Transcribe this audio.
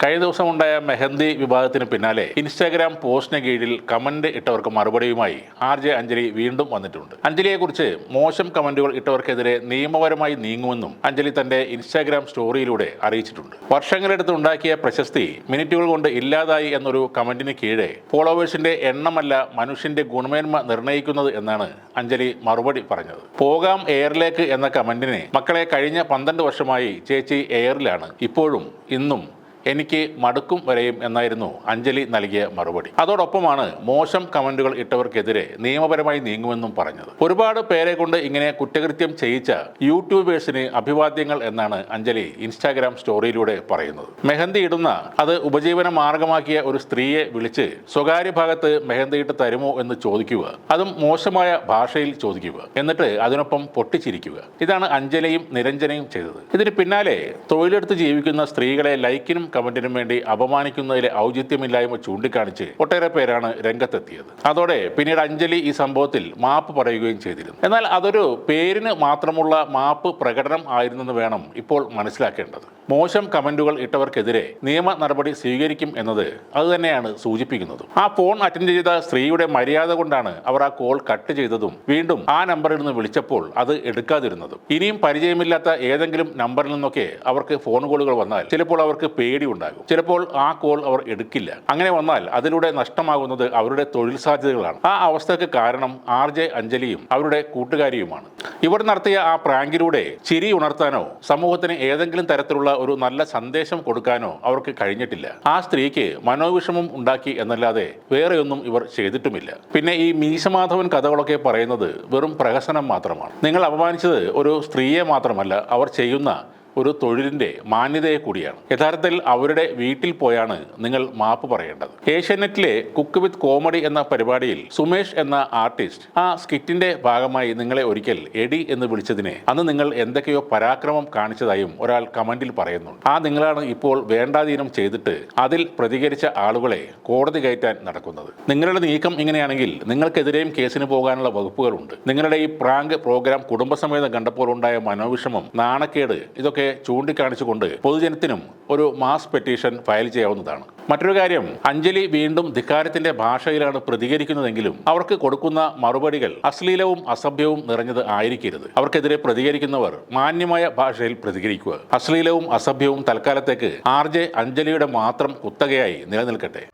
കഴിഞ്ഞ ദിവസമുണ്ടായ മെഹന്തി വിവാദത്തിന് പിന്നാലെ ഇൻസ്റ്റാഗ്രാം പോസ്റ്റിന് കീഴിൽ കമന്റ് ഇട്ടവർക്ക് മറുപടിയുമായി RJ അഞ്ജലി വീണ്ടും വന്നിട്ടുണ്ട്. അഞ്ജലിയെക്കുറിച്ച് മോശം കമന്റുകൾ ഇട്ടവർക്കെതിരെ നിയമപരമായി നീങ്ങുമെന്നും അഞ്ജലി തന്റെ ഇൻസ്റ്റാഗ്രാം സ്റ്റോറിയിലൂടെ അറിയിച്ചിട്ടുണ്ട്. വർഷങ്ങളെടുത്ത് ഉണ്ടാക്കിയ പ്രശസ്തി മിനിറ്റുകൾ കൊണ്ട് ഇല്ലാതായി എന്നൊരു കമന്റിന് കീഴെ ഫോളോവേഴ്സിന്റെ എണ്ണമല്ല മനുഷ്യന്റെ ഗുണമേന്മ നിർണ്ണയിക്കുന്നത് എന്നാണ് അഞ്ജലി മറുപടി പറഞ്ഞത്. പോകാം എയറിലേക്ക് എന്ന കമന്റിന് മക്കളെ കഴിഞ്ഞ 12 വർഷമായി ചേച്ചി എയറിലാണ്, ഇപ്പോഴും ഇന്നും എനിക്ക് മടുക്കും വരെയും എന്നായിരുന്നു അഞ്ജലി നൽകിയ മറുപടി. അതോടൊപ്പമാണ് മോശം കമന്റുകൾ ഇട്ടവർക്കെതിരെ നിയമപരമായി നീങ്ങുമെന്നും പറഞ്ഞത്. ഒരുപാട് പേരെ കൊണ്ട് ഇങ്ങനെ കുറ്റകൃത്യം ചെയ്യിച്ച യൂട്യൂബേഴ്സിന് അഭിവാദ്യങ്ങൾ എന്നാണ് അഞ്ജലി ഇൻസ്റ്റാഗ്രാം സ്റ്റോറിയിലൂടെ പറയുന്നത്. മെഹന്തി ഇടുന്ന അത് ഉപജീവന മാർഗമാക്കിയ ഒരു സ്ത്രീയെ വിളിച്ച് സ്വകാര്യ ഭാഗത്ത് മെഹന്തിയിട്ട് തരുമോ എന്ന് ചോദിക്കുക, അതും മോശമായ ഭാഷയിൽ ചോദിക്കുക, എന്നിട്ട് അതിനൊപ്പം പൊട്ടിച്ചിരിക്കുക. ഇതാണ് അഞ്ജലിയും നിരഞ്ജനയും ചെയ്തത്. ഇതിന് പിന്നാലെ തൊഴിലെടുത്ത് ജീവിക്കുന്ന സ്ത്രീകളെ ലൈക്കിനും കമന്റിനും വേണ്ടി അപമാനിക്കുന്നതിലെ ഔചിത്യമില്ലായ്മ ചൂണ്ടിക്കാണിച്ച് ഒട്ടേറെ പേരാണ് രംഗത്തെത്തിയത്. അതോടെ പിന്നീട് അഞ്ജലി ഈ സംഭവത്തിൽ മാപ്പ് പറയുകയും ചെയ്തിരുന്നു. എന്നാൽ അതൊരു പേരിന് മാത്രമുള്ള മാപ്പ് പ്രകടനം ആയിരുന്നെന്ന് വേണം ഇപ്പോൾ മനസ്സിലാക്കേണ്ടത്. മോശം കമന്റുകൾ ഇട്ടവർക്കെതിരെ നിയമ നടപടി സ്വീകരിക്കും എന്നത് അതുതന്നെയാണ് സൂചിപ്പിക്കുന്നത്. ആ ഫോൺ അറ്റൻഡ് ചെയ്ത സ്ത്രീയുടെ മര്യാദ കൊണ്ടാണ് അവർ ആ കോൾ കട്ട് ചെയ്തതും വീണ്ടും ആ നമ്പറിൽ നിന്ന് വിളിച്ചപ്പോൾ അത് എടുക്കാതിരുന്നതും. ഇനിയും പരിചയമില്ലാത്ത ഏതെങ്കിലും നമ്പറിൽ നിന്നൊക്കെ അവർക്ക് ഫോൺ കോളുകൾ വന്നാൽ ചിലപ്പോൾ അവർക്ക് പേടി ഉണ്ടാകും. ചിലപ്പോൾ ആ കോൾ അവർ എടുക്കില്ല. അങ്ങനെ വന്നാൽ അതിലൂടെ നഷ്ടമാകുന്നത് അവരുടെ തൊഴിൽ സാധ്യതകളാണ്. ആ അവസ്ഥയ്ക്ക് കാരണം RJ അഞ്ജലിയും അവരുടെ കൂട്ടുകാരിയുമാണ്. ഇവർ നടത്തിയ ആ പ്രാങ്കിലൂടെ ചിരി ഉണർത്താനോ സമൂഹത്തിന് ഏതെങ്കിലും തരത്തിലുള്ള ഒരു നല്ല സന്ദേശം കൊടുക്കാനോ അവർക്ക് കഴിഞ്ഞിട്ടില്ല. ആ സ്ത്രീക്ക് മനോവിഷമം ഉണ്ടാക്കി എന്നല്ലാതെ വേറെയൊന്നും ഇവർ ചെയ്തിട്ടുമില്ല. പിന്നെ ഈ മീശമാധവൻ കഥകളൊക്കെ പറയുന്നത് വെറും പ്രഹസനം മാത്രമാണ്. നിങ്ങൾ അപമാനിച്ചത് ഒരു സ്ത്രീയെ മാത്രമല്ല, അവർ ചെയ്യുന്ന ഒരു തൊഴിലിന്റെ മാന്യതയെ കൂടിയാണ്. യഥാർത്ഥത്തിൽ അവരുടെ വീട്ടിൽ പോയാണ് നിങ്ങൾ മാപ്പ് പറയേണ്ടത്. ഏഷ്യാനെറ്റിലെ കുക്ക് വിത്ത് കോമഡി എന്ന പരിപാടിയിൽ സുമേഷ് എന്ന ആർട്ടിസ്റ്റ് ആ സ്കിറ്റിന്റെ ഭാഗമായി നിങ്ങളെ ഒരിക്കൽ എഡി എന്ന് വിളിച്ചതിനെ അന്ന് നിങ്ങൾ എന്തൊക്കെയോ പരാക്രമം കാണിച്ചതായും ഒരാൾ കമന്റിൽ പറയുന്നുണ്ട്. ആ നിങ്ങളാണ് ഇപ്പോൾ വേണ്ടാധീനം ചെയ്തിട്ട് അതിൽ പ്രതികരിച്ച ആളുകളെ കോടതി കയറ്റാൻ നടക്കുന്നത്. നിങ്ങളുടെ നീക്കം ഇങ്ങനെയാണെങ്കിൽ നിങ്ങൾക്കെതിരെയും കേസിന് പോകാനുള്ള വകുപ്പുകളുണ്ട്. നിങ്ങളുടെ ഈ പ്രാങ്ക് പ്രോഗ്രാം കുടുംബസമേതം കണ്ടപ്പോൾ ഉണ്ടായ മനോവിഷമം, നാണക്കേട്, ഇതൊക്കെ ചൂണ്ടിക്കാണിച്ചുകൊണ്ട് പൊതുജനത്തിനും ഒരു മാസ് പെറ്റീഷൻ ഫയൽ ചെയ്യാവുന്നതാണ്. മറ്റൊരു കാര്യം, അഞ്ജലി വീണ്ടും ധിക്കാരത്തിന്റെ ഭാഷയിലാണ് പ്രതികരിക്കുന്നതെങ്കിലും അവർക്ക് കൊടുക്കുന്ന മറുപടികൾ അശ്ലീലവും അസഭ്യവും നിറഞ്ഞത് ആയിരിക്കരുത്. അവർക്കെതിരെ പ്രതികരിക്കുന്നവർ മാന്യമായ ഭാഷയിൽ പ്രതികരിക്കുക. അശ്ലീലവും അസഭ്യവും തൽക്കാലത്തേക്ക് RJ അഞ്ജലിയുടെ മാത്രം കുത്തകയായി നിലനിൽക്കട്ടെ.